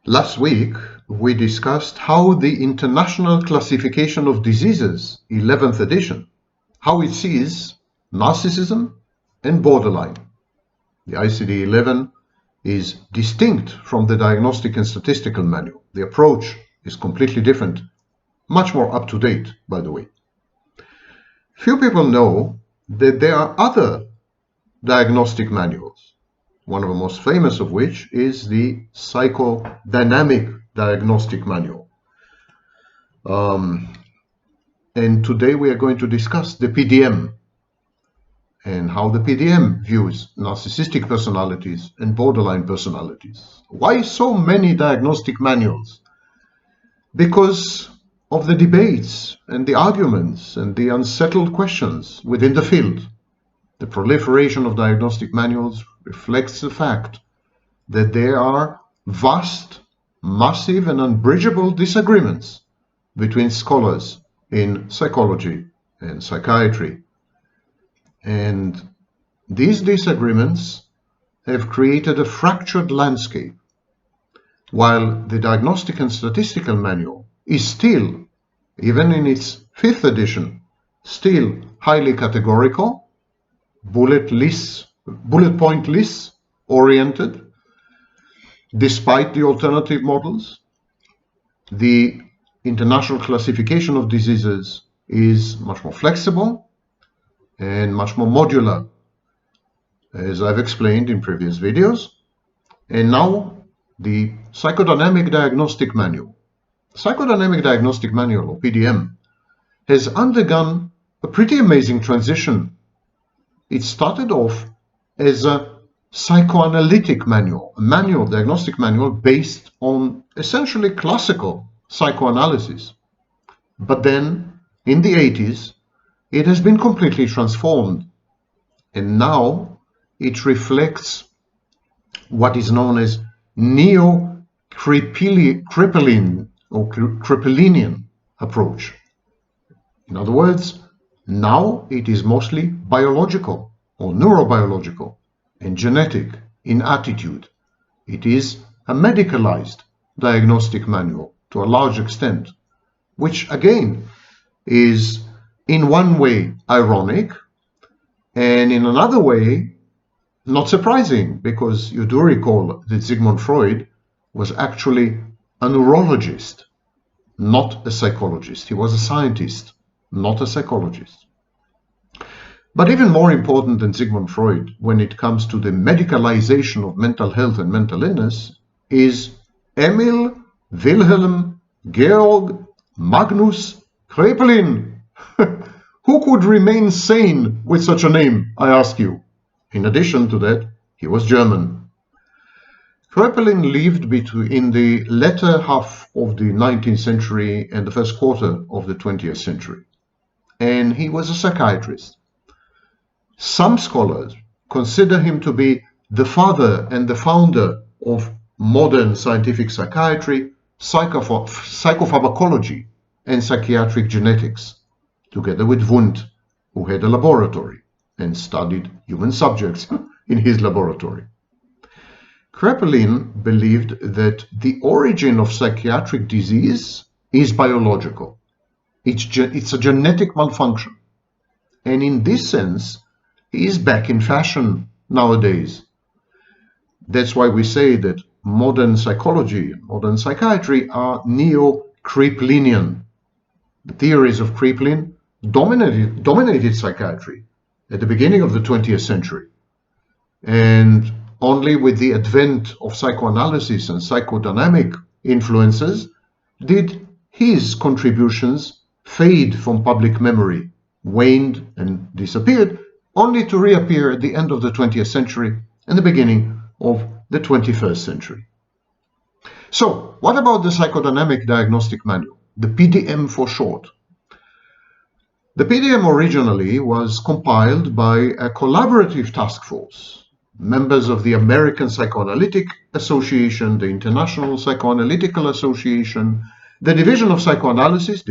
Last week, we discussed how the International Classification of Diseases, 11th edition, how it sees narcissism and borderline. The ICD-11 is distinct from the Diagnostic and Statistical Manual. The approach is completely different, much more up-to-date, by the way. Few people know that there are other diagnostic manuals, one of the most famous of which is the Psychodynamic Diagnostic Manual. And today we are going to discuss the PDM and how the PDM views narcissistic personalities and borderline personalities. Why so many diagnostic manuals? Because of the debates and the arguments and the unsettled questions within the field. The proliferation of diagnostic manuals reflects the fact that there are vast, massive, and unbridgeable disagreements between scholars in psychology and psychiatry. And these disagreements have created a fractured landscape. While the Diagnostic and Statistical Manual is still, even in its 5th edition, still highly categorical, bullet point lists oriented, despite the alternative models, the International Classification of Diseases is much more flexible and much more modular, as I've explained in previous videos. And now the Psychodynamic Diagnostic Manual. Psychodynamic Diagnostic Manual, or PDM, has undergone a pretty amazing transition. It started off as a psychoanalytic manual, a diagnostic manual based on essentially classical psychoanalysis. But then, in the 80s, it has been completely transformed. And now it reflects what is known as neo-Kraepelinian or Kraepelinian approach. In other words, now it is mostly biological or neurobiological and genetic in attitude. It is a medicalized diagnostic manual to a large extent, which again is in one way ironic and in another way not surprising, because you do recall that Sigmund Freud was actually a neurologist, not a psychologist. He was a scientist, not a psychologist. But even more important than Sigmund Freud when it comes to the medicalization of mental health and mental illness is Emil Wilhelm Georg Magnus Kraepelin. Who could remain sane with such a name, I ask you? In addition to that, he was German. Kraepelin lived between the latter half of the 19th century and the first quarter of the 20th century. And he was a psychiatrist. Some scholars consider him to be the father and the founder of modern scientific psychiatry, psychopharmacology, and psychiatric genetics, together with Wundt, who had a laboratory and studied human subjects in his laboratory. Kraepelin believed that the origin of psychiatric disease is biological. It's a genetic malfunction. And in this sense, he is back in fashion nowadays. That's why we say that modern psychology, modern psychiatry are neo-Kraepelinian. The theories of Kraepelin dominated psychiatry at the beginning of the 20th century. And only with the advent of psychoanalysis and psychodynamic influences did his contributions fade from public memory, waned and disappeared, only to reappear at the end of the 20th century and the beginning of the 21st century. So, what about the Psychodynamic Diagnostic Manual, the PDM for short? The PDM originally was compiled by a collaborative task force, members of the American Psychoanalytic Association, the International Psychoanalytical Association, the Division of Psychoanalysis,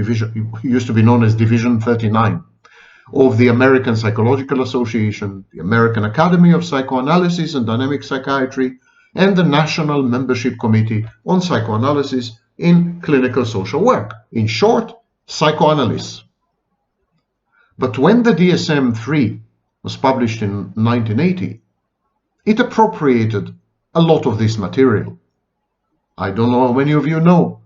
used to be known as Division 39, of the American Psychological Association, the American Academy of Psychoanalysis and Dynamic Psychiatry, and the National Membership Committee on Psychoanalysis in Clinical Social Work, in short, psychoanalysts. But when the DSM-3 was published in 1980, it appropriated a lot of this material. I don't know how many of you know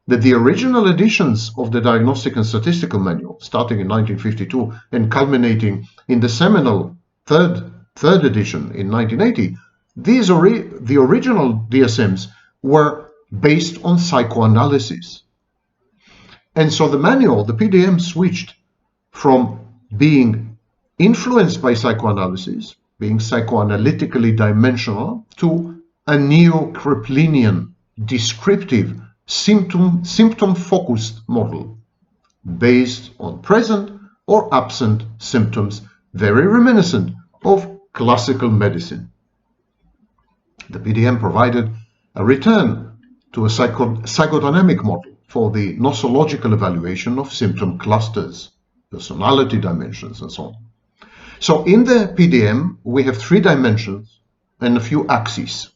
that the original editions of the Diagnostic and Statistical Manual, starting in 1952 and culminating in the seminal third edition in 1980, the original DSMs were based on psychoanalysis. And so the manual, the PDM, switched from being influenced by psychoanalysis, being psychoanalytically dimensional, to a neo-Kraepelinian, descriptive, symptom-focused model based on present or absent symptoms, very reminiscent of classical medicine. The PDM provided a return to a psychodynamic model for the nosological evaluation of symptom clusters, personality dimensions, and so on. So in the PDM, we have 3 dimensions and a few axes.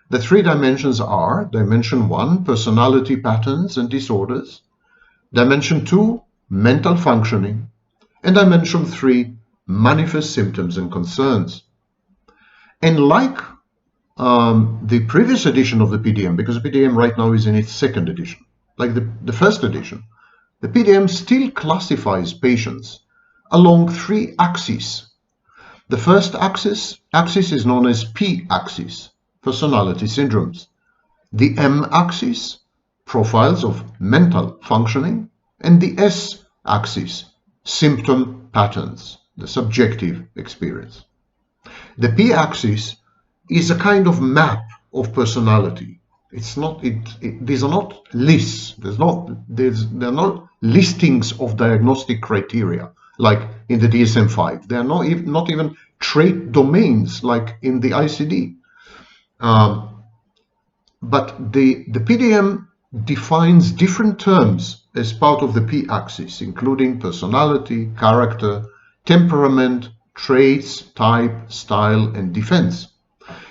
The 3 dimensions are dimension 1, personality patterns and disorders, dimension 2, mental functioning, and dimension 3, manifest symptoms and concerns. And like the previous edition of the PDM, because the PDM right now is in its 2nd edition, like the first edition, the PDM still classifies patients along 3 axes. The first axis is known as P-axis, personality syndromes. The M-axis, profiles of mental functioning, and the S-axis, symptom patterns, the subjective experience. The P-axis is a kind of map of personality. It's not. These are not lists. There are not listings of diagnostic criteria like in the DSM-5. They are not even trait domains like in the ICD. But the PDM defines different terms as part of the P-axis, including personality, character, temperament, traits, type, style, and defense.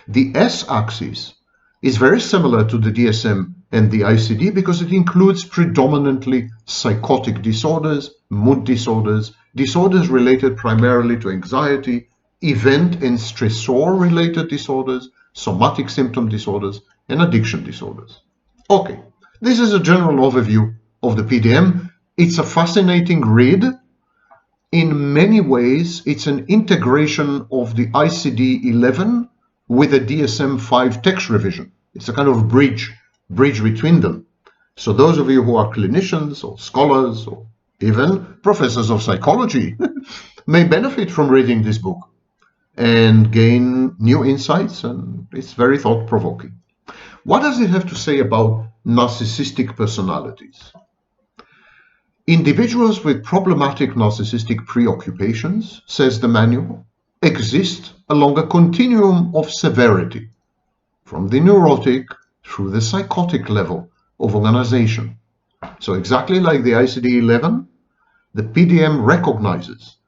The S-axis is very similar to the DSM and the ICD because it includes predominantly psychotic disorders, mood disorders, disorders related primarily to anxiety, event and stressor-related disorders, somatic symptom disorders, and addiction disorders. Okay, this is a general overview of the PDM. It's a fascinating read. In many ways, it's an integration of the ICD-11 with a DSM-5 text revision. It's a kind of bridge between them. So those of you who are clinicians or scholars or even professors of psychology may benefit from reading this book and gain new insights, and it's very thought-provoking. What does it have to say about narcissistic personalities? Individuals with problematic narcissistic preoccupations, says the manual, exist along a continuum of severity, from the neurotic through the psychotic level of organization. So exactly like the ICD-11, the PDM recognizes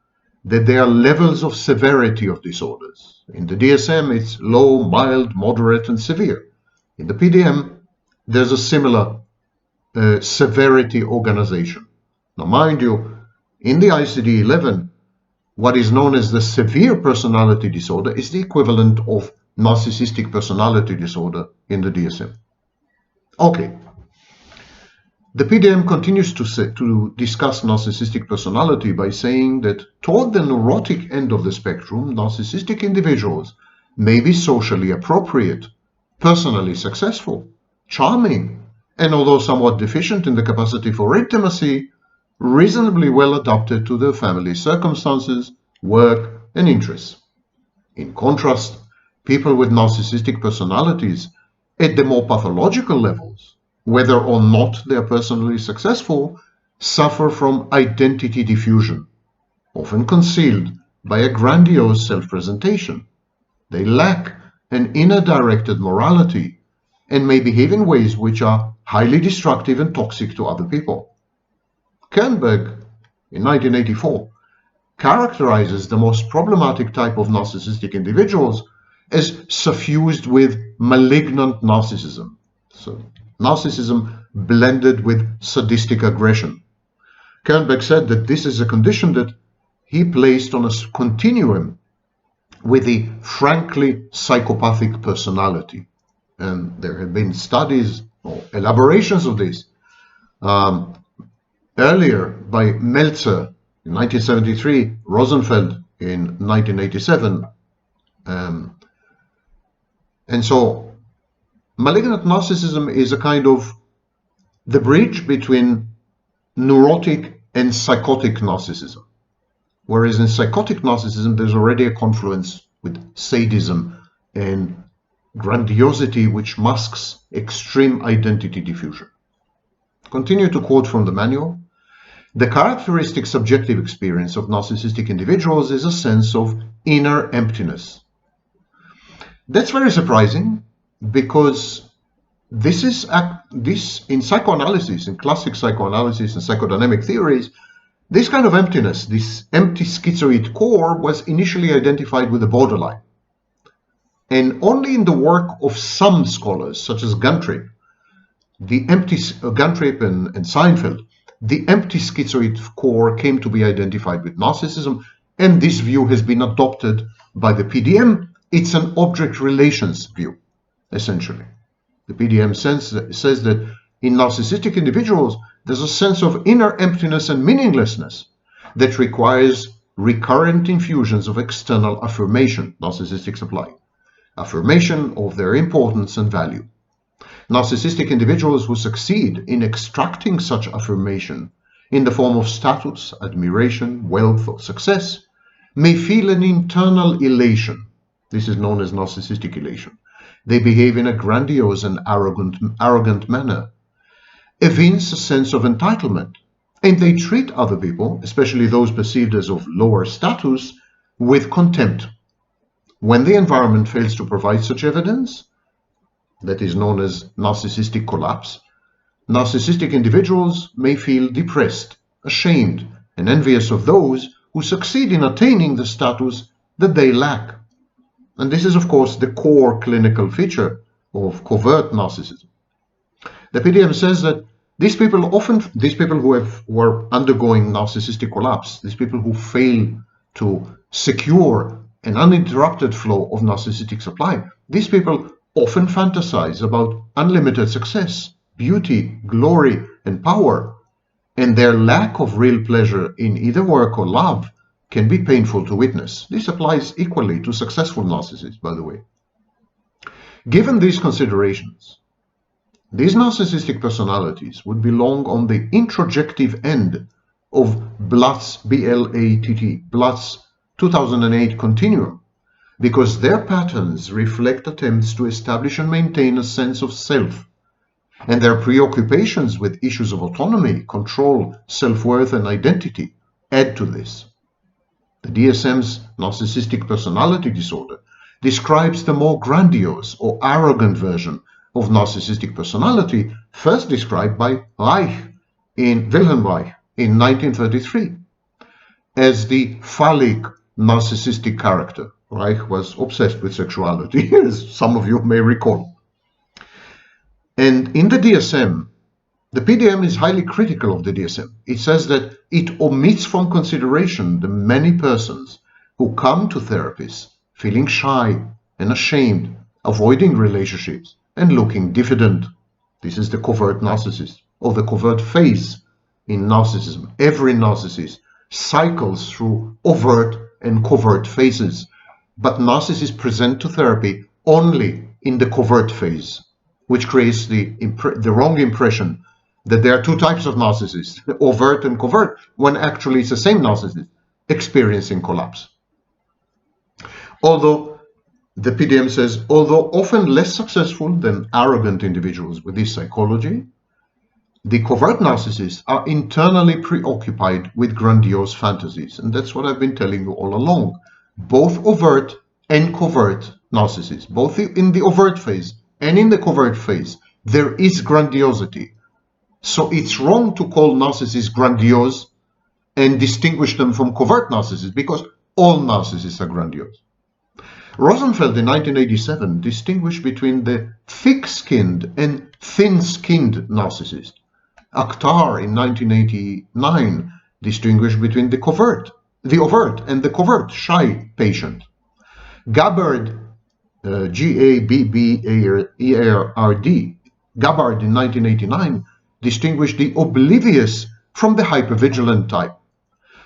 that there are levels of severity of disorders. In the DSM, it's low, mild, moderate, and severe. In the PDM, there's a similar severity organization. Now, mind you, in the ICD-11, what is known as the severe personality disorder is the equivalent of narcissistic personality disorder in the DSM. Okay. The PDM continues to discuss narcissistic personality by saying that toward the neurotic end of the spectrum, narcissistic individuals may be socially appropriate, personally successful, charming, and although somewhat deficient in the capacity for intimacy, reasonably well adapted to their family circumstances, work, and interests. In contrast, people with narcissistic personalities at the more pathological levels, whether or not they are personally successful, suffer from identity diffusion, often concealed by a grandiose self-presentation. They lack an inner-directed morality and may behave in ways which are highly destructive and toxic to other people. Kernberg, in 1984, characterizes the most problematic type of narcissistic individuals as suffused with malignant narcissism. So narcissism blended with sadistic aggression. Kernbeck said that this is a condition that he placed on a continuum with the frankly psychopathic personality. And there have been studies or elaborations of this earlier by Meltzer in 1973, Rosenfeld in 1987. And so malignant narcissism is a kind of the bridge between neurotic and psychotic narcissism. Whereas in psychotic narcissism, there's already a confluence with sadism and grandiosity, which masks extreme identity diffusion. Continue to quote from the manual. The characteristic subjective experience of narcissistic individuals is a sense of inner emptiness. That's very surprising, because this in psychoanalysis, in classic psychoanalysis and psychodynamic theories, this kind of emptiness, this empty schizoid core, was initially identified with the borderline. And only in the work of some scholars, such as Guntrip, Guntrip and Seinfeld, the empty schizoid core came to be identified with narcissism, and this view has been adopted by the PDM. It's an object relations view, essentially. The PDM says that in narcissistic individuals, there's a sense of inner emptiness and meaninglessness that requires recurrent infusions of external affirmation, narcissistic supply, affirmation of their importance and value. Narcissistic individuals who succeed in extracting such affirmation in the form of status, admiration, wealth, or success may feel an internal elation. This is known as narcissistic elation. They behave in a grandiose and arrogant manner, evince a sense of entitlement, and they treat other people, especially those perceived as of lower status, with contempt. When the environment fails to provide such evidence, that is known as narcissistic collapse, narcissistic individuals may feel depressed, ashamed, and envious of those who succeed in attaining the status that they lack. And this is, of course, the core clinical feature of covert narcissism. The PDM says that these people who are undergoing narcissistic collapse, these people who fail to secure an uninterrupted flow of narcissistic supply, these people often fantasize about unlimited success, beauty, glory, and power, and their lack of real pleasure in either work or love can be painful to witness. This applies equally to successful narcissists, by the way. Given these considerations, these narcissistic personalities would belong on the introjective end of Blatt's, B-L-A-T-T, Blatt's 2008 continuum, because their patterns reflect attempts to establish and maintain a sense of self, and their preoccupations with issues of autonomy, control, self-worth, and identity add to this. The DSM's narcissistic personality disorder describes the more grandiose or arrogant version of narcissistic personality, first described by Wilhelm Reich in 1933 as the phallic narcissistic character. Reich was obsessed with sexuality, as some of you may recall. And in the DSM, the PDM is highly critical of the DSM. It says that it omits from consideration the many persons who come to therapists feeling shy and ashamed, avoiding relationships, and looking diffident. This is the covert narcissist, or the covert phase in narcissism. Every narcissist cycles through overt and covert phases, but narcissists present to therapy only in the covert phase, which creates the wrong impression that there are two types of narcissists, overt and covert, when actually it's the same narcissist experiencing collapse. Although the PDM says, although often less successful than arrogant individuals with this psychology, the covert narcissists are internally preoccupied with grandiose fantasies. And that's what I've been telling you all along. Both overt and covert narcissists, both in the overt phase and in the covert phase, there is grandiosity. So it's wrong to call narcissists grandiose and distinguish them from covert narcissists, because all narcissists are grandiose. Rosenfeld in 1987 distinguished between the thick-skinned and thin-skinned narcissist. Akhtar in 1989 distinguished between the overt and the covert shy patient. Gabbard, Gabbard, Gabbard in 1989 distinguished the oblivious from the hypervigilant type.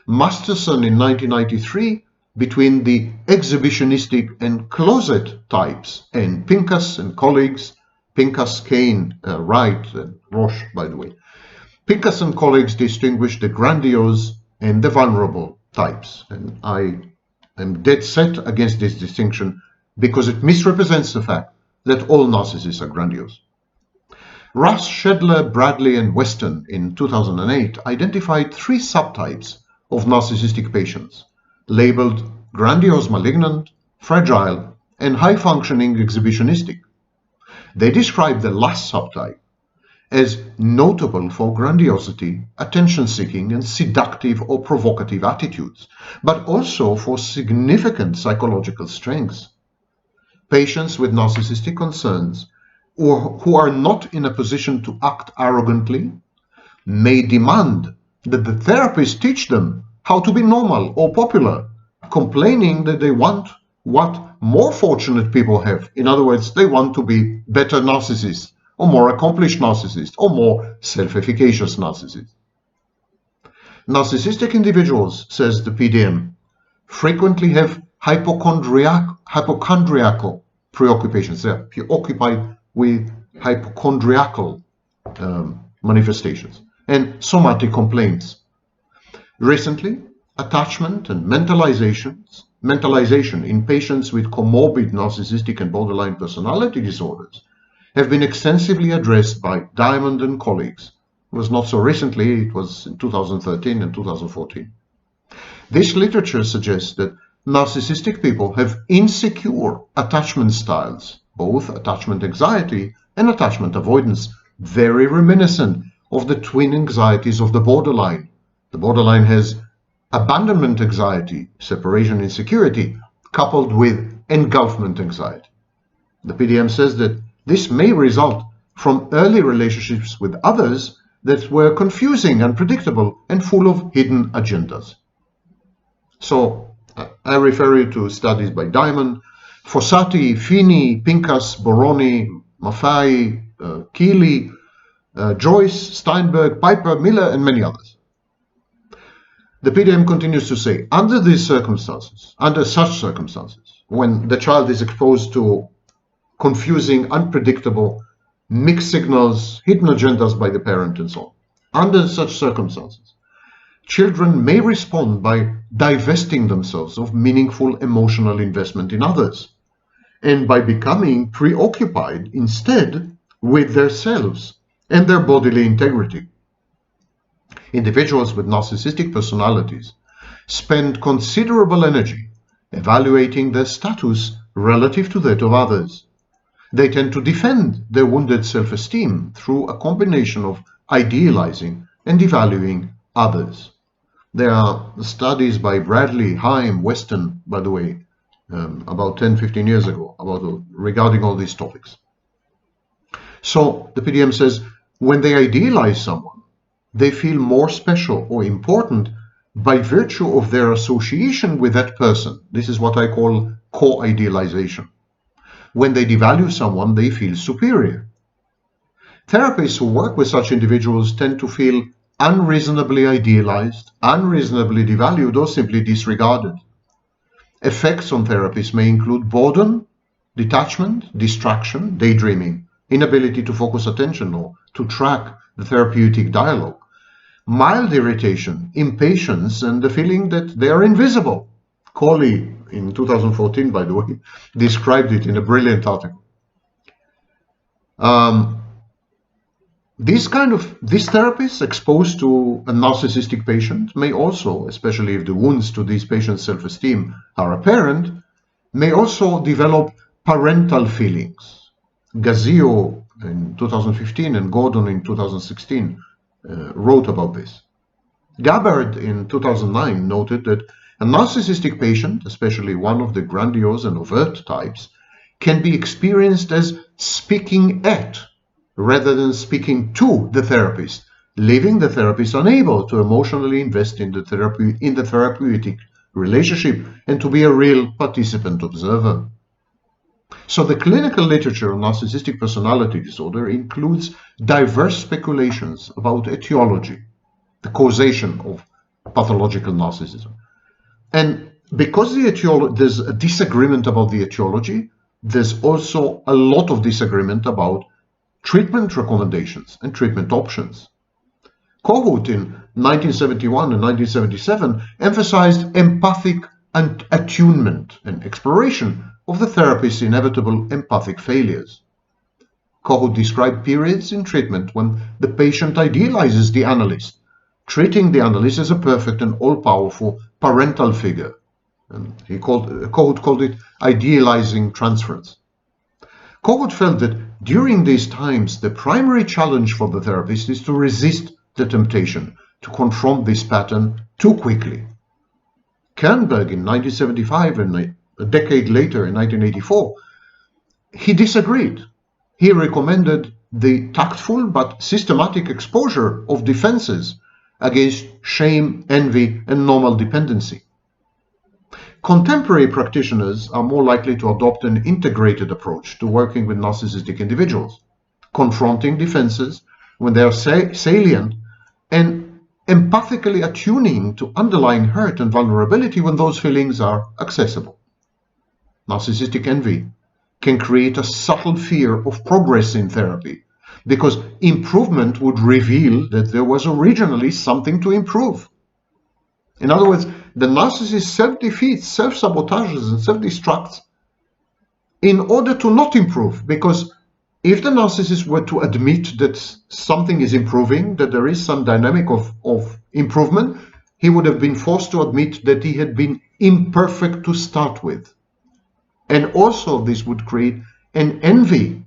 Masterson in 1993 between the exhibitionistic and closet types, and Pincus and colleagues, Pincus, Kane, Wright, and Roche, by the way. Pincus and colleagues distinguished the grandiose and the vulnerable types, and I am dead set against this distinction because it misrepresents the fact that all narcissists are grandiose. Russ, Shedler, Bradley, and Weston in 2008 identified 3 subtypes of narcissistic patients, labeled grandiose malignant, fragile, and high-functioning exhibitionistic. They describe the last subtype as notable for grandiosity, attention-seeking, and seductive or provocative attitudes, but also for significant psychological strengths. Patients with narcissistic concerns or who are not in a position to act arrogantly may demand that the therapist teach them how to be normal or popular, complaining that they want what more fortunate people have. In other words, they want to be better narcissists, or more accomplished narcissists, or more self-efficacious narcissists. Narcissistic individuals, says the PDM, frequently have hypochondriacal preoccupations. They are preoccupied with hypochondriacal manifestations and somatic complaints. Recently, attachment and mentalization in patients with comorbid narcissistic and borderline personality disorders have been extensively addressed by Diamond and colleagues. It was not so recently, it was in 2013 and 2014. This literature suggests that narcissistic people have insecure attachment styles, both attachment anxiety and attachment avoidance, very reminiscent of the twin anxieties of the borderline. The borderline has abandonment anxiety, separation insecurity, coupled with engulfment anxiety. The PDM says that this may result from early relationships with others that were confusing, unpredictable, and full of hidden agendas. So I refer you to studies by Diamond, Fossati, Feeney, Pincus, Boroni, Maffei, Keeley, Joyce, Steinberg, Piper, Miller, and many others. The PDM continues to say, under such circumstances, when the child is exposed to confusing, unpredictable, mixed signals, hidden agendas by the parent, and so on, under such circumstances, children may respond by divesting themselves of meaningful emotional investment in others, and by becoming preoccupied instead with themselves and their bodily integrity. Individuals with narcissistic personalities spend considerable energy evaluating their status relative to that of others. They tend to defend their wounded self-esteem through a combination of idealizing and devaluing others. There are studies by Bradley, Haim, Weston, by the way, about 10-15 years ago regarding all these topics. So the PDM says, when they idealize someone, they feel more special or important by virtue of their association with that person. This is what I call co-idealization. When they devalue someone, they feel superior. Therapists who work with such individuals tend to feel unreasonably idealized, unreasonably devalued, or simply disregarded. Effects on therapists may include boredom, detachment, distraction, daydreaming, inability to focus attention or to track the therapeutic dialogue, mild irritation, impatience, and the feeling that they are invisible. Coley, in 2014, by the way, described it in a brilliant article. These therapists exposed to a narcissistic patient may also, especially if the wounds to these patients' self-esteem are apparent, may also develop parental feelings. Gazio in 2015 and Gordon in 2016 wrote about this. Gabbard in 2009 noted that A narcissistic patient, especially one of the grandiose and overt types, can be experienced as speaking at rather than speaking to the therapist, leaving the therapist unable to emotionally invest in the therapeutic relationship and to be a real participant observer. So the clinical literature on narcissistic personality disorder includes diverse speculations about etiology, the causation of pathological narcissism. And because there's a disagreement about the etiology, there's also a lot of disagreement about treatment recommendations and treatment options. Kohut in 1971 and 1977 emphasized empathic and attunement and exploration of the therapist's inevitable empathic failures. Kohut described periods in treatment when the patient idealizes the analyst, treating the analyst as a perfect and all-powerful parental figure. And Kohut called it idealizing transference. Kohut felt that during these times, the primary challenge for the therapist is to resist the temptation to confront this pattern too quickly. Kernberg in 1975 and a decade later in 1984, he disagreed. He recommended the tactful but systematic exposure of defenses against shame, envy, and normal dependency. Contemporary practitioners are more likely to adopt an integrated approach to working with narcissistic individuals, confronting defenses when they are salient and empathically attuning to underlying hurt and vulnerability when those feelings are accessible. Narcissistic envy can create a subtle fear of progress in therapy because improvement would reveal that there was originally something to improve. In other words, the narcissist self-defeats, self-sabotages, and self-destructs in order to not improve, because if the narcissist were to admit that something is improving, that there is some dynamic of improvement, he would have been forced to admit that he had been imperfect to start with. And also this would create an envy,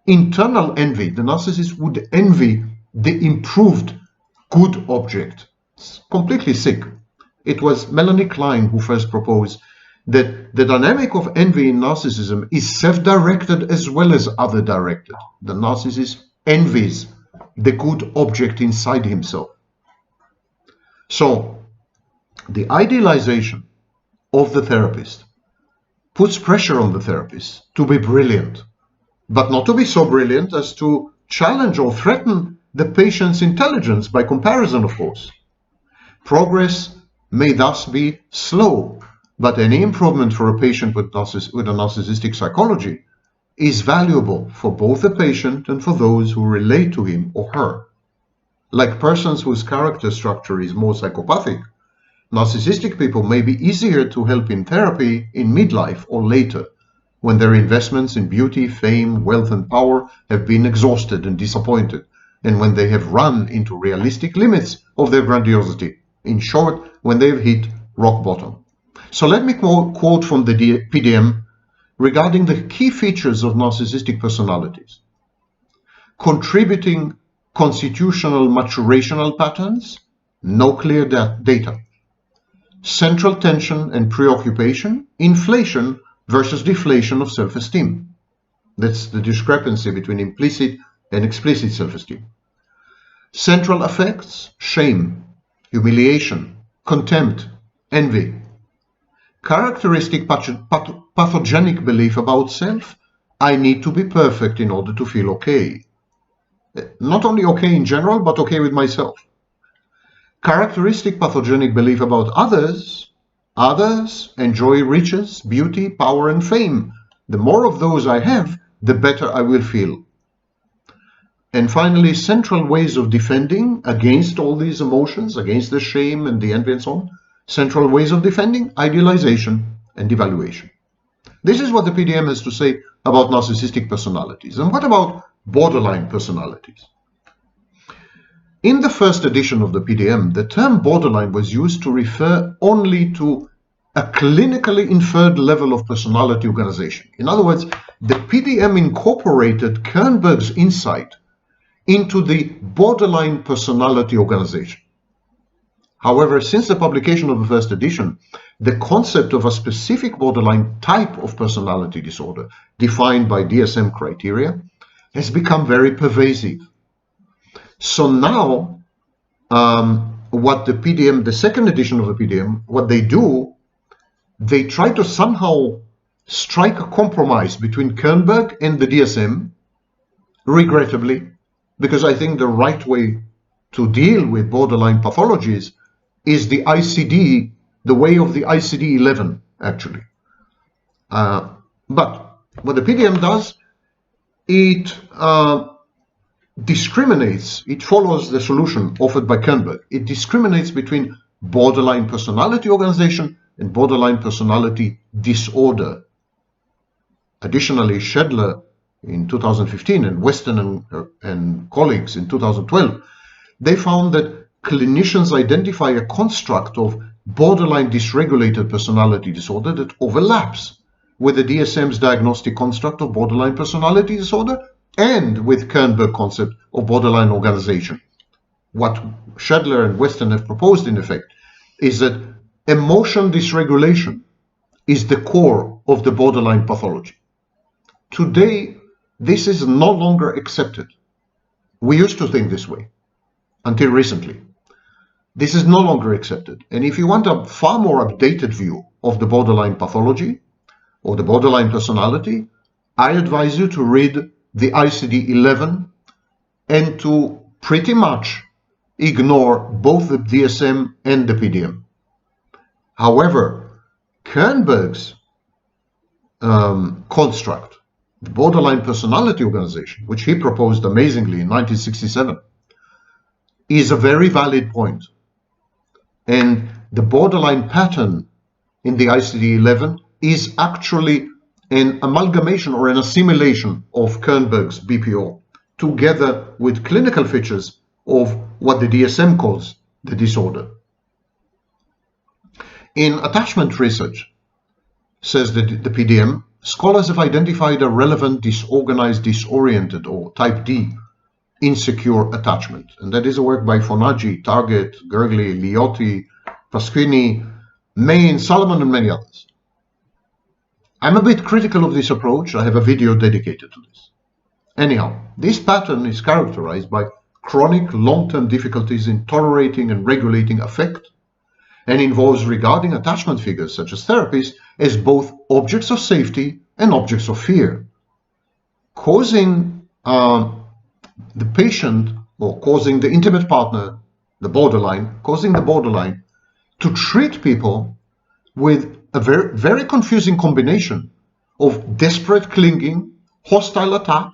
internal envy. The narcissist would envy the improved good object. It's completely sick. It was Melanie Klein who first proposed that the dynamic of envy in narcissism is self-directed as well as other-directed. The narcissist envies the good object inside himself. So, the idealization of the therapist puts pressure on the therapist to be brilliant, but not to be so brilliant as to challenge or threaten the patient's intelligence by comparison, of course. Progress may thus be slow, but any improvement for a patient with a narcissistic psychology is valuable for both the patient and for those who relate to him or her. Like persons whose character structure is more psychopathic, narcissistic people may be easier to help in therapy in midlife or later, when their investments in beauty, fame, wealth, and power have been exhausted and disappointed, and when they have run into realistic limits of their grandiosity. In short, when they have hit rock bottom. So let me quote from the PDM regarding the key features of narcissistic personalities. Contributing constitutional maturational patterns, no clear data. Central tension and preoccupation, inflation versus deflation of self-esteem. That's the discrepancy between implicit and explicit self-esteem. Central affects, shame, humiliation, contempt, envy. Characteristic pathogenic belief about self, I need to be perfect in order to feel okay. Not only okay in general, but okay with myself. Characteristic pathogenic belief about others enjoy riches, beauty, power, and fame. The more of those I have, the better I will feel. And finally, central ways of defending against all these emotions, against the shame and the envy and so on. Central ways of defending, idealization and evaluation. This is what the PDM has to say about narcissistic personalities. And what about borderline personalities? In the first edition of the PDM, the term borderline was used to refer only to a clinically inferred level of personality organization. In other words, the PDM incorporated Kernberg's insight into the borderline personality organization. However, since the publication of the first edition, the concept of a specific borderline type of personality disorder defined by DSM criteria has become very pervasive. So now, what the PDM, the second edition of the PDM, what they do, they try to somehow strike a compromise between Kernberg and the DSM, regrettably, because I think the right way to deal with borderline pathologies is the ICD, the way of the ICD-11, actually. But what the PDM does, it discriminates, it follows the solution offered by Kernberg. It discriminates between borderline personality organization and borderline personality disorder. Additionally, Schedler in 2015 and Weston and colleagues in 2012, they found that clinicians identify a construct of borderline dysregulated personality disorder that overlaps with the DSM's diagnostic construct of borderline personality disorder and with Kernberg concept of borderline organization. What Schedler and Weston have proposed, in effect, is that emotion dysregulation is the core of the borderline pathology. Today, this is no longer accepted. We used to think this way until recently. This is no longer accepted. And if you want a far more updated view of the borderline pathology or the borderline personality, I advise you to read the ICD-11 and to pretty much ignore both the DSM and the PDM. However, Kernberg's construct, the borderline personality organization, which he proposed amazingly in 1967, is a very valid point. And the borderline pattern in the ICD-11 is actually an amalgamation or an assimilation of Kernberg's BPO together with clinical features of what the DSM calls the disorder. In attachment research, says the PDM, scholars have identified a relevant disorganized, disoriented, or type D insecure attachment. And that is a work by Fonaggi, Target, Gergely, Liotti, Pasquini, Main, Solomon, and many others. I'm a bit critical of this approach. I have a video dedicated to this. Anyhow, this pattern is characterized by chronic long-term difficulties in tolerating and regulating affect and involves regarding attachment figures such as therapists as both objects of safety and objects of fear, causing the patient or causing the intimate partner, causing the borderline to treat people with a very confusing combination of desperate clinging, hostile attack,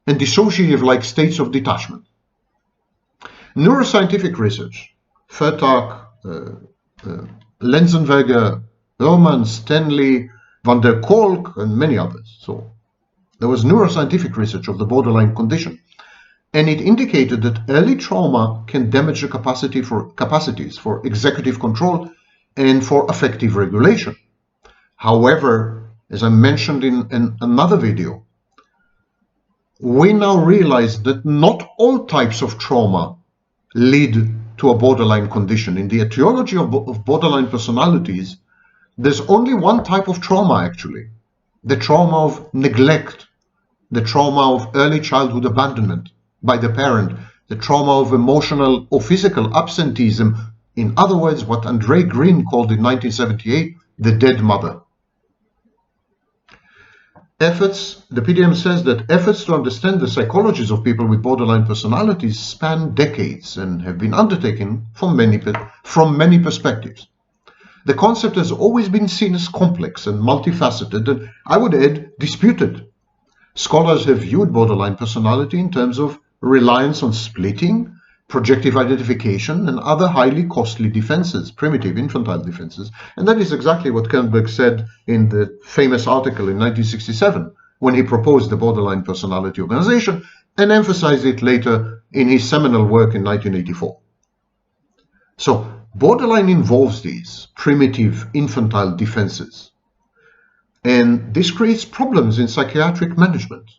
and dissociative-like states of detachment. Neuroscientific research, Fertag, Lenzenweger, Ehrman, Stanley, van der Kolk, and many others. So there was neuroscientific research of the borderline condition, and it indicated that early trauma can damage the capacities for executive control and for affective regulation. However, as I mentioned in another video, we now realize that not all types of trauma lead to a borderline condition. In the etiology of borderline personalities, there's only one type of trauma, actually. The trauma of neglect, the trauma of early childhood abandonment by the parent, the trauma of emotional or physical absenteeism. In other words, what Andre Green called in 1978, the dead mother. The PDM says that efforts to understand the psychologies of people with borderline personalities span decades and have been undertaken from many perspectives. The concept has always been seen as complex and multifaceted, and I would add, disputed. Scholars have viewed borderline personality in terms of reliance on splitting, projective identification, and other highly costly defenses, primitive infantile defenses. And that is exactly what Kernberg said in the famous article in 1967 when he proposed the borderline personality organization and emphasized it later in his seminal work in 1984. So borderline involves these primitive infantile defenses. And this creates problems in psychiatric management.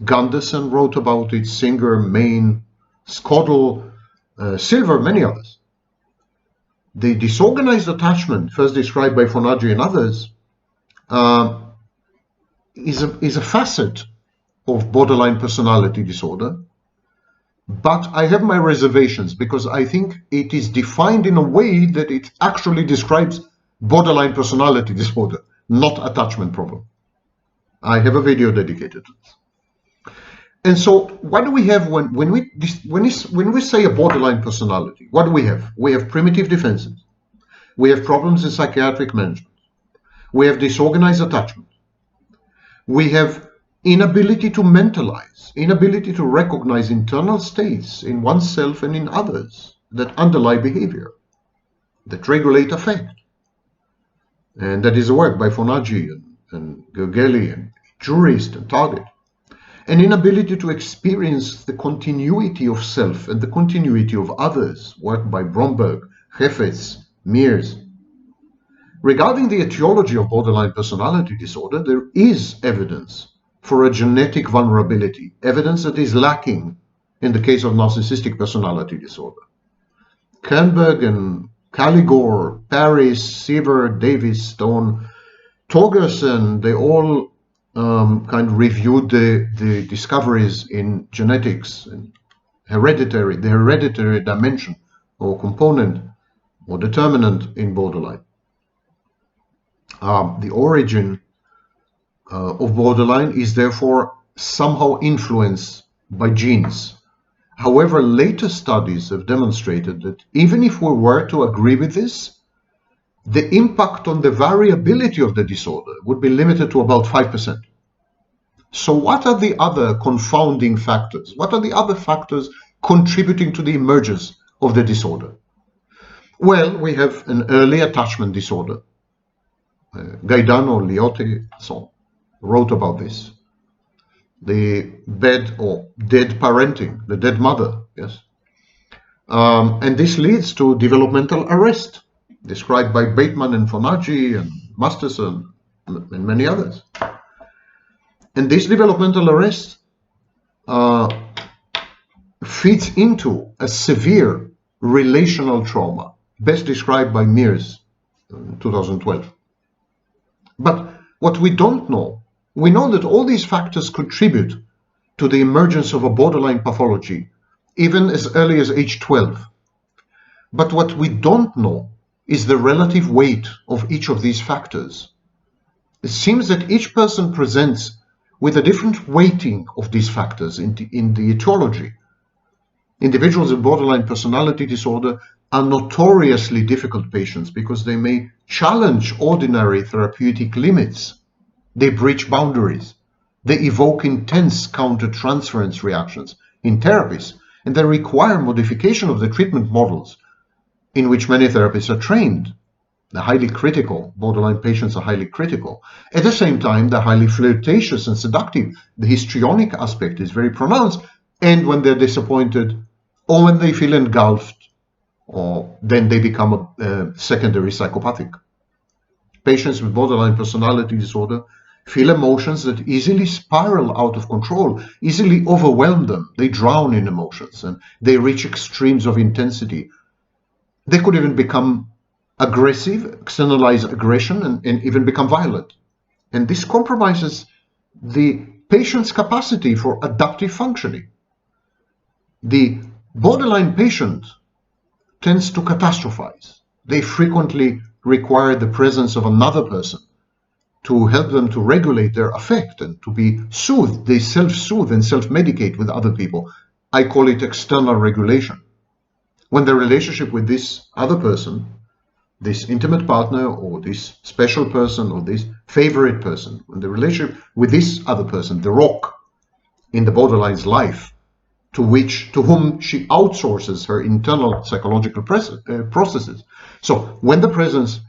Gunderson wrote about it, Singer, Main, Scoddle, Silver, many others. The disorganized attachment, first described by Fonaggi and others, is a facet of borderline personality disorder, but I have my reservations because I think it is defined in a way that it actually describes borderline personality disorder, not attachment problem. I have a video dedicated to this. And so what do we have when we say a borderline personality? What do we have? We have primitive defenses. We have problems in psychiatric management. We have disorganized attachment. We have inability to mentalize, inability to recognize internal states in oneself and in others that underlie behavior, that regulate affect. And that is a work by Fonaggi and Gergely and Jurist and Target. An inability to experience the continuity of self and the continuity of others, work by Bromberg, Heifetz, Mears. Regarding the etiology of borderline personality disorder, there is evidence for a genetic vulnerability, evidence that is lacking in the case of narcissistic personality disorder. Kernberg and Caligore, Paris, Siever, Davis, Stone, Torgerson, they all kind of reviewed the discoveries in genetics and the hereditary dimension or component or determinant in borderline. The origin of borderline is therefore somehow influenced by genes. However, later studies have demonstrated that even if we were to agree with this, the impact on the variability of the disorder would be limited to about 5%. So what are the other confounding factors? What are the other factors contributing to the emergence of the disorder? Well, we have an early attachment disorder. Gaidano, Liotte, so on, wrote about this. The bad or dead parenting, the dead mother, yes. And this leads to developmental arrest, described by Bateman and Fonaggi and Masterson and many others. And this developmental arrest feeds into a severe relational trauma, best described by Mears in 2012. But what we don't know, we know that all these factors contribute to the emergence of a borderline pathology, even as early as age 12. But what we don't know is the relative weight of each of these factors. It seems that each person presents with a different weighting of these factors in the etiology. Individuals with borderline personality disorder are notoriously difficult patients because they may challenge ordinary therapeutic limits. They breach boundaries. They evoke intense countertransference reactions in therapies, and they require modification of the treatment models in which many therapists are trained. They're highly critical. Borderline patients are highly critical. At the same time, they're highly flirtatious and seductive. The histrionic aspect is very pronounced, and when they're disappointed or when they feel engulfed, or then they become a secondary psychopathic. Patients with borderline personality disorder feel emotions that easily spiral out of control, easily overwhelm them. They drown in emotions and they reach extremes of intensity. They could even become aggressive, externalize aggression, and even become violent. And this compromises the patient's capacity for adaptive functioning. The borderline patient tends to catastrophize. They frequently require the presence of another person to help them to regulate their affect and to be soothed. They self-soothe and self-medicate with other people. I call it external regulation. When the relationship with this other person, this intimate partner or this special person or this favorite person, when the relationship with this other person, the rock in the borderline's life, to whom she outsources her internal psychological processes. So when the presence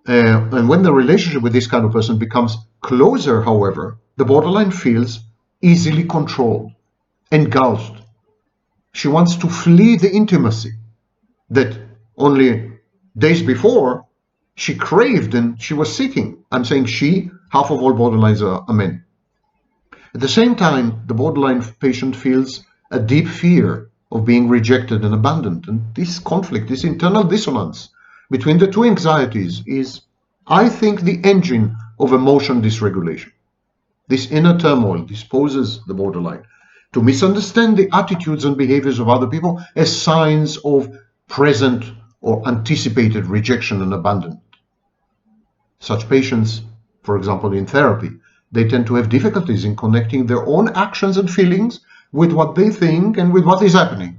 and when the relationship with this kind of person becomes closer, however, the borderline feels easily controlled, engulfed. She wants to flee the intimacy that only days before she craved and she was seeking. I'm saying she, half of all borderlines are men. At the same time, the borderline patient feels a deep fear of being rejected and abandoned. And this conflict, this internal dissonance, between the two anxieties is, I think, the engine of emotion dysregulation. This inner turmoil disposes the borderline to misunderstand the attitudes and behaviors of other people as signs of present or anticipated rejection and abandonment. Such patients, for example, in therapy, they tend to have difficulties in connecting their own actions and feelings with what they think and with what is happening.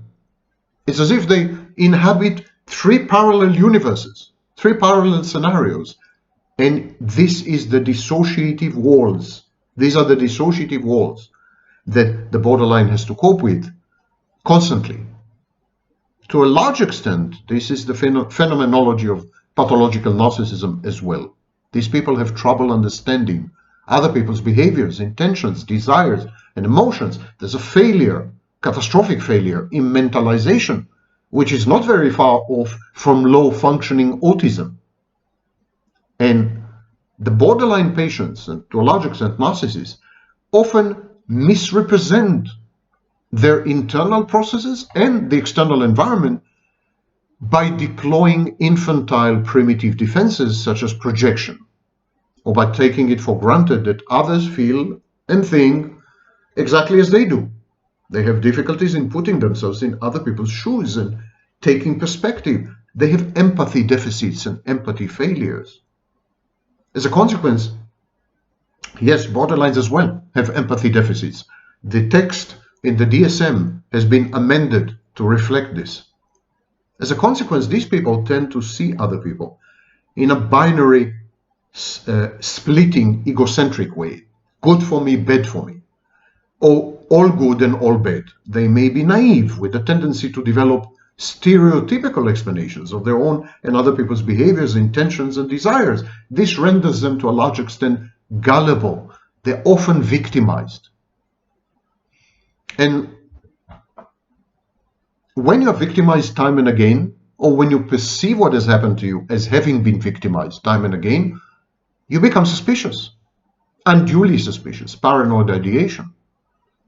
It's as if they inhabit three parallel universes, three parallel scenarios, and this is the dissociative walls. These are the dissociative walls that the borderline has to cope with constantly. To a large extent, this is the phenomenology of pathological narcissism as well. These people have trouble understanding other people's behaviors, intentions, desires, and emotions. There's a failure, catastrophic failure in mentalization, which is not very far off from low-functioning autism. And the borderline patients, and to a large extent narcissists, often misrepresent their internal processes and the external environment by deploying infantile primitive defenses such as projection, or by taking it for granted that others feel and think exactly as they do. They have difficulties in putting themselves in other people's shoes and taking perspective. They have empathy deficits and empathy failures. As a consequence, yes, borderlines as well have empathy deficits. The text in the DSM has been amended to reflect this. As a consequence, these people tend to see other people in a binary, splitting, egocentric way. Good for me, bad for me. Or all good and all bad. They may be naive with a tendency to develop stereotypical explanations of their own and other people's behaviors, intentions, and desires. This renders them to a large extent gullible. They're often victimized. And when you're victimized time and again, or when you perceive what has happened to you as having been victimized time and again, you become suspicious, unduly suspicious, paranoid ideation.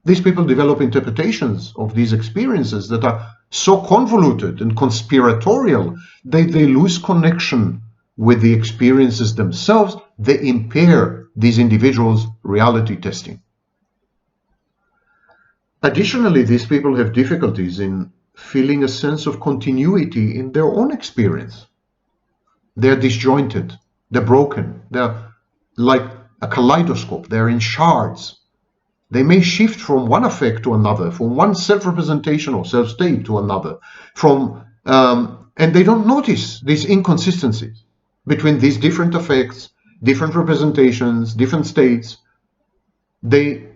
These people develop interpretations of these experiences that are so convoluted and conspiratorial that they lose connection with the experiences themselves. They impair these individuals' reality testing. Additionally, these people have difficulties in feeling a sense of continuity in their own experience. They're disjointed, they're broken, they're like a kaleidoscope, they're in shards. They may shift from one affect to another, from one self-representation or self-state to another, and they don't notice these inconsistencies between these different affects, different representations, different states. They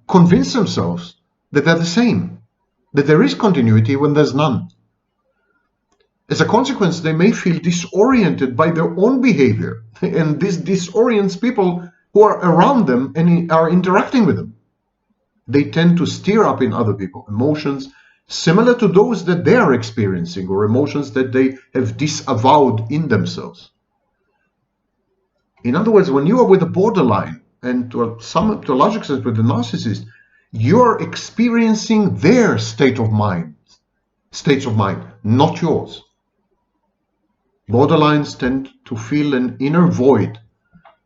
convince themselves that they're the same, that there is continuity when there's none. As a consequence, they may feel disoriented by their own behavior, and this disorients people who are around them and are interacting with them. They tend to stir up in other people emotions similar to those that they are experiencing, or emotions that they have disavowed in themselves. In other words, when you are with a borderline, and to a large extent with the narcissist, you are experiencing their states of mind, not yours. Borderlines tend to feel an inner void,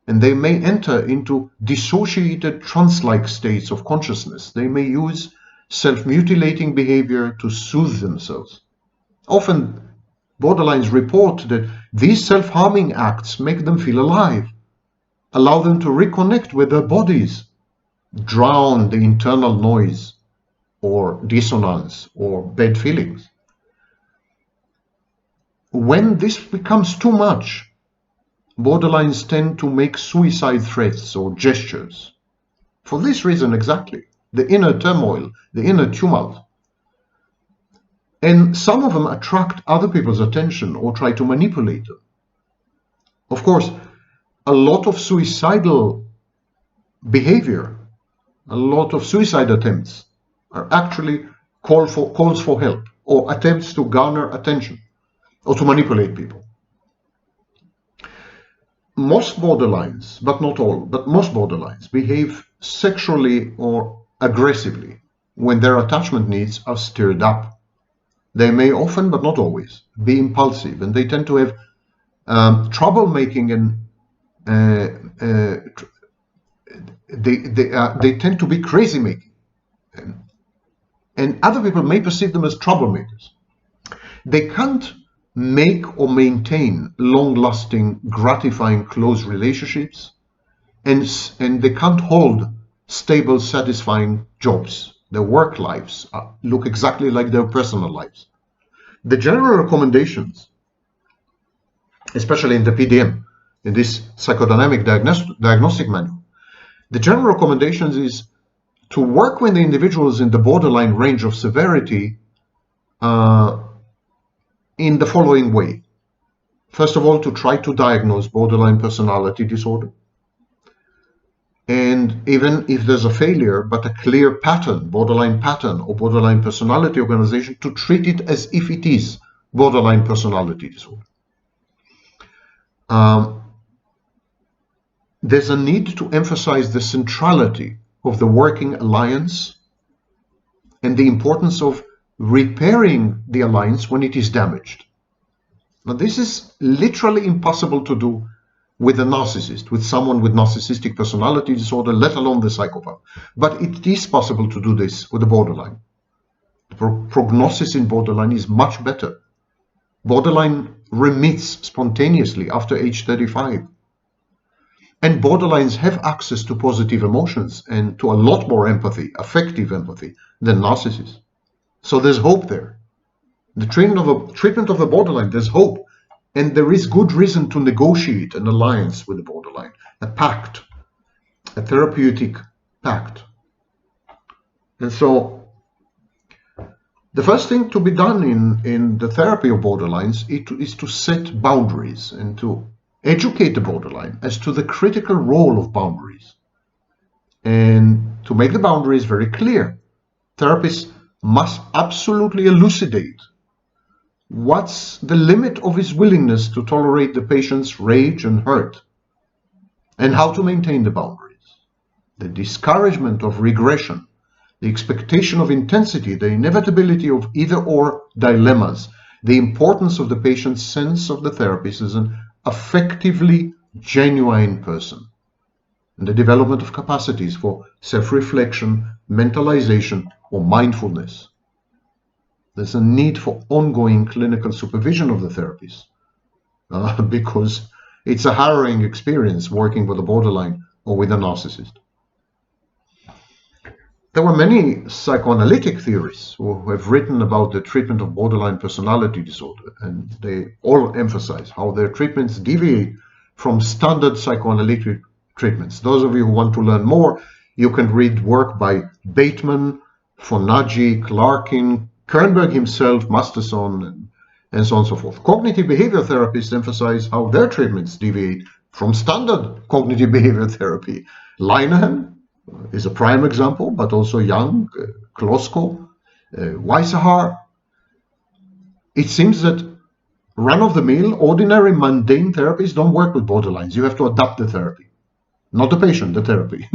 and they may enter into dissociated trance-like states of consciousness. They may use self-mutilating behavior to soothe themselves. Often, borderlines report that these self-harming acts make them feel alive, allow them to reconnect with their bodies, drown the internal noise or dissonance or bad feelings. When this becomes too much, borderlines tend to make suicide threats or gestures. For this reason exactly, the inner turmoil, the inner tumult. And some of them attract other people's attention or try to manipulate them. Of course, a lot of suicidal behavior, a lot of suicide attempts are actually calls for help or attempts to garner attention or to manipulate people. Most borderlines, but not all, but most borderlines behave sexually or aggressively when their attachment needs are stirred up. They may often, but not always, be impulsive, and they tend to have troublemaking, and they tend to be crazy making. And other people may perceive them as troublemakers. They can't make or maintain long-lasting, gratifying, close relationships, and they can't hold stable, satisfying jobs. Their work lives look exactly like their personal lives. The general recommendations, especially in the PDM, in this Psychodynamic Diagnostic Manual, the general recommendations is to work with the individuals in the borderline range of severity in the following way. First of all, to try to diagnose borderline personality disorder. And even if there's a failure, but a clear pattern, borderline pattern or borderline personality organization, to treat it as if it is borderline personality disorder. There's a need to emphasize the centrality of the working alliance and the importance of repairing the alliance when it is damaged. Now, this is literally impossible to do with a narcissist, with someone with narcissistic personality disorder, let alone the psychopath. But it is possible to do this with the borderline. The prognosis in borderline is much better. Borderline remits spontaneously after age 35. And borderlines have access to positive emotions and to a lot more empathy, affective empathy, than narcissists. So there's hope there. The treatment of a borderline, there's hope. And there is good reason to negotiate an alliance with the borderline, a pact, a therapeutic pact. And so the first thing to be done in the therapy of borderlines is to set boundaries and to educate the borderline as to the critical role of boundaries and to make the boundaries very clear. Therapists must absolutely elucidate what's the limit of his willingness to tolerate the patient's rage and hurt, and how to maintain the boundaries. The discouragement of regression, the expectation of intensity, the inevitability of either-or dilemmas, the importance of the patient's sense of the therapist as an effectively genuine person, and the development of capacities for self-reflection, mentalization, or mindfulness. There's a need for ongoing clinical supervision of the therapist because it's a harrowing experience working with a borderline or with a narcissist. There were many psychoanalytic theorists who have written about the treatment of borderline personality disorder, and they all emphasize how their treatments deviate from standard psychoanalytic treatments. Those of you who want to learn more, you can read work by Bateman, Fonagy, Clarkin, Kernberg himself, Masterson, and so on and so forth. Cognitive behavior therapists emphasize how their treatments deviate from standard cognitive behavior therapy. Linehan is a prime example, but also Young, Klosko, Weissahar. It seems that run-of-the-mill, ordinary, mundane therapies don't work with borderlines. You have to adapt the therapy, not the patient, the therapy.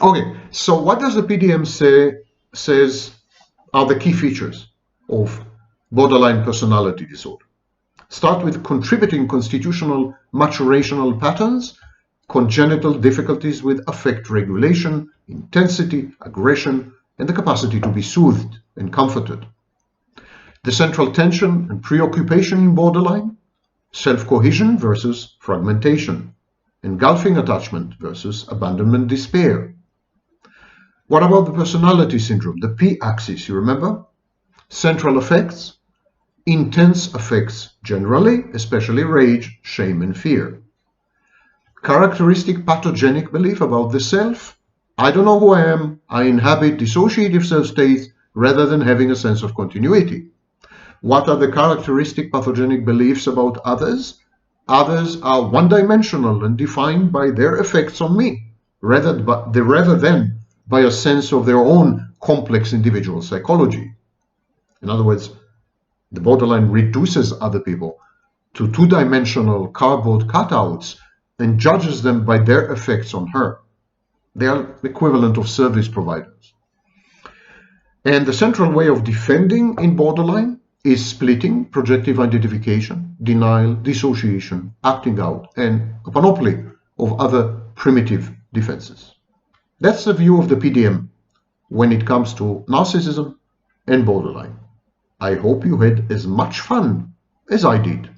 Okay, so what does the PDM says are the key features of borderline personality disorder? Start with contributing constitutional maturational patterns, congenital difficulties with affect regulation, intensity, aggression, and the capacity to be soothed and comforted. The central tension and preoccupation in borderline, self-cohesion versus fragmentation, engulfing attachment versus abandonment despair. What about the personality syndrome, the P-axis, you remember? Central affects, intense affects generally, especially rage, shame, and fear. Characteristic pathogenic belief about the self, I don't know who I am, I inhabit dissociative self-states rather than having a sense of continuity. What are the characteristic pathogenic beliefs about others? Others are one-dimensional and defined by their effects on me, rather than by a sense of their own complex individual psychology. In other words, the borderline reduces other people to two-dimensional cardboard cutouts and judges them by their effects on her. They are equivalent of service providers. And the central way of defending in borderline is splitting, projective identification, denial, dissociation, acting out, and a panoply of other primitive defenses. That's the view of the PDM when it comes to narcissism and borderline. I hope you had as much fun as I did.